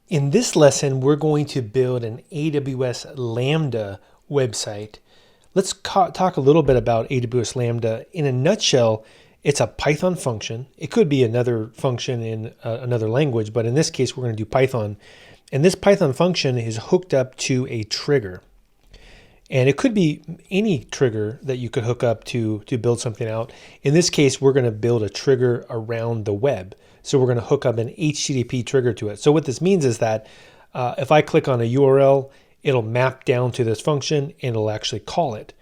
In this lesson, we're going to build an AWS Lambda website. Let's talk a little bit about AWS Lambda. In a nutshell, it's a Python function. It could be another function in another language, but in this case, we're going to do Python. And this Python function is hooked up to a trigger. And it could be any trigger that you could hook up to build something out. In this case, we're going to build a trigger around the web. So we're going to hook up an HTTP trigger to it. So what this means is that if I click on a URL, it'll map down to this function and it'll actually call it.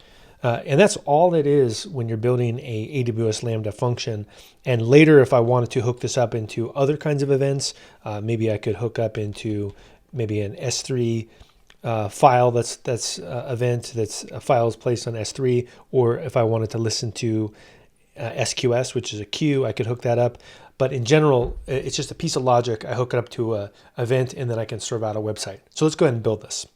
And that's all it is when you're building a AWS Lambda function. And later, if I wanted to hook this up into other kinds of events, maybe I could hook up into maybe an S3 file that's event that's files placed on S3, or if I wanted to listen to SQS, which is a queue, I could hook that up. But in general, it's just a piece of logic. I hook it up to an event, and then I can serve out a website. So let's go ahead and build this.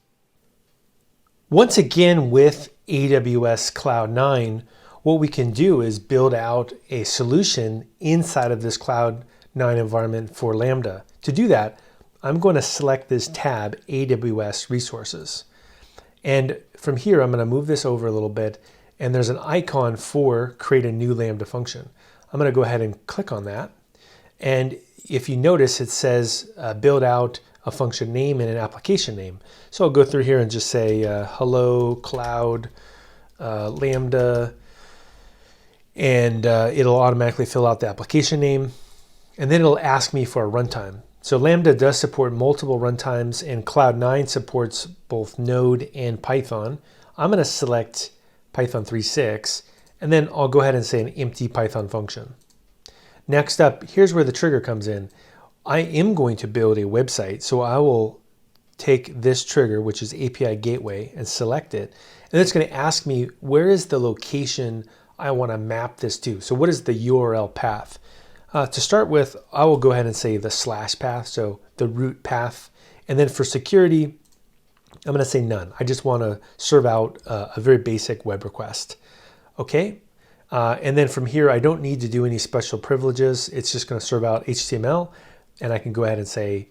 Once again, with AWS Cloud 9, what we can do is build out a solution inside of this Cloud 9 environment for Lambda. To do that, I'm going to select this tab, AWS Resources. And from here, I'm going to move this over a little bit, and there's an icon for create a new Lambda function. I'm going to go ahead and click on that. And if you notice, it says build out a function name and an application name. So I'll go through here and just say hello Cloud Lambda, and it'll automatically fill out the application name. And then it'll ask me for a runtime. So Lambda does support multiple runtimes, and Cloud 9 supports both Node and Python. I'm going to select Python 3.6, and then I'll go ahead and say an empty Python function. Next up, here's where the trigger comes in. I am going to build a website, so I will take this trigger, which is API Gateway, and select it. And it's going to ask me, where is the location I want to map this to? So what is the URL path? To start with, I will go ahead and say the slash path, so the root path. And then for security, I'm going to say none. I just want to serve out a very basic web request. Okay. And then from here, I don't need to do any special privileges. It's just going to serve out HTML, and I can go ahead and say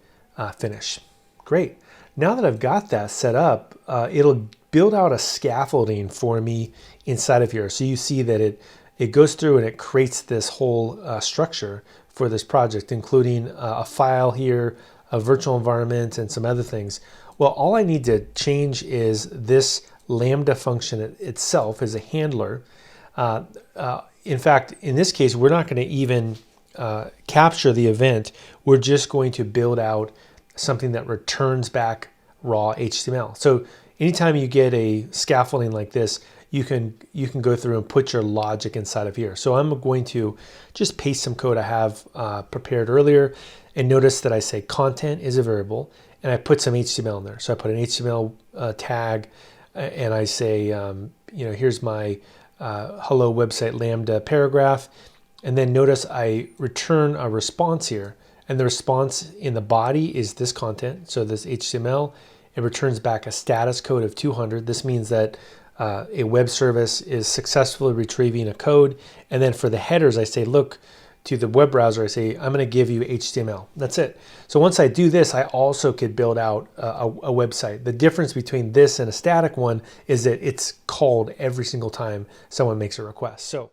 finish. Great. Now that I've got that set up, it'll build out a scaffolding for me inside of here. So you see that it goes through and it creates this whole structure for this project, including a file here, a virtual environment, and some other things. Well, all I need to change is this Lambda function itself as a handler. In fact, in this case, we're not going to even capture the event. We're just going to build out something that returns back raw HTML. So anytime you get a scaffolding like this, you can go through and put your logic inside of here. So I'm going to just paste some code I have prepared earlier, and notice that I say content is a variable, and I put some HTML in there. So I put an HTML tag, and I say, here's my hello website Lambda paragraph, and then notice I return a response here, and the response in the body is this content, so this HTML. It returns back a status code of 200. This means that a web service is successfully retrieving a code. And then for the headers, I say, look to the web browser, I say, I'm going to give you HTML. That's it. So once I do this, I also could build out a website. The difference between this and a static one is that it's called every single time someone makes a request. So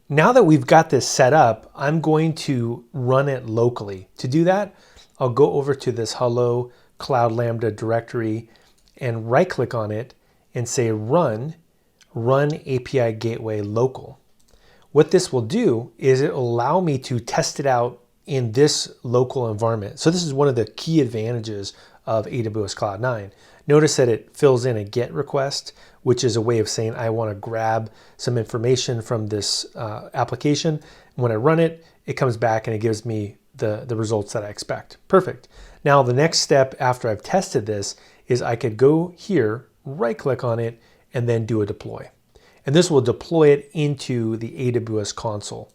now that we've got this set up, I'm going to run it locally. To do that, I'll go over to this hello Cloud Lambda directory and right click on it and say run API Gateway local. What this will do is it will allow me to test it out in this local environment. So this is one of the key advantages of AWS Cloud 9. Notice that it fills in a GET request, which is a way of saying I want to grab some information from this application. When I run it, it comes back and it gives me the results that I expect. Perfect. Now the next step after I've tested this is I could go here, right click on it, and then do a deploy. And this will deploy it into the AWS console.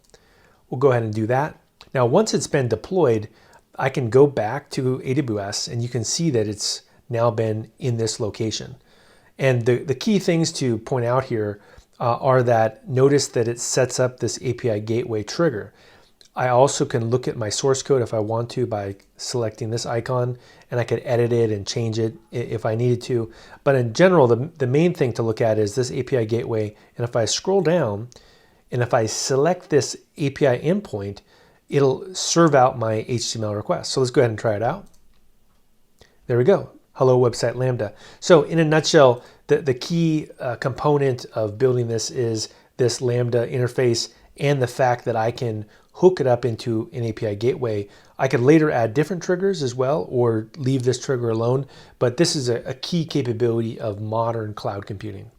We'll go ahead and do that. Now, once it's been deployed, I can go back to AWS and you can see that it's now been in this location. And the key things to point out here are that notice that it sets up this API Gateway trigger. I also can look at my source code if I want to by selecting this icon, and I could edit it and change it if I needed to. But in general, the main thing to look at is this API gateway. And if I scroll down and if I select this API endpoint, it'll serve out my HTML request. So let's go ahead and try it out. There we go. Hello Website Lambda. So in a nutshell, the key component of building this is this Lambda interface and the fact that I can hook it up into an API gateway. I could later add different triggers as well or leave this trigger alone, but this is a key capability of modern cloud computing.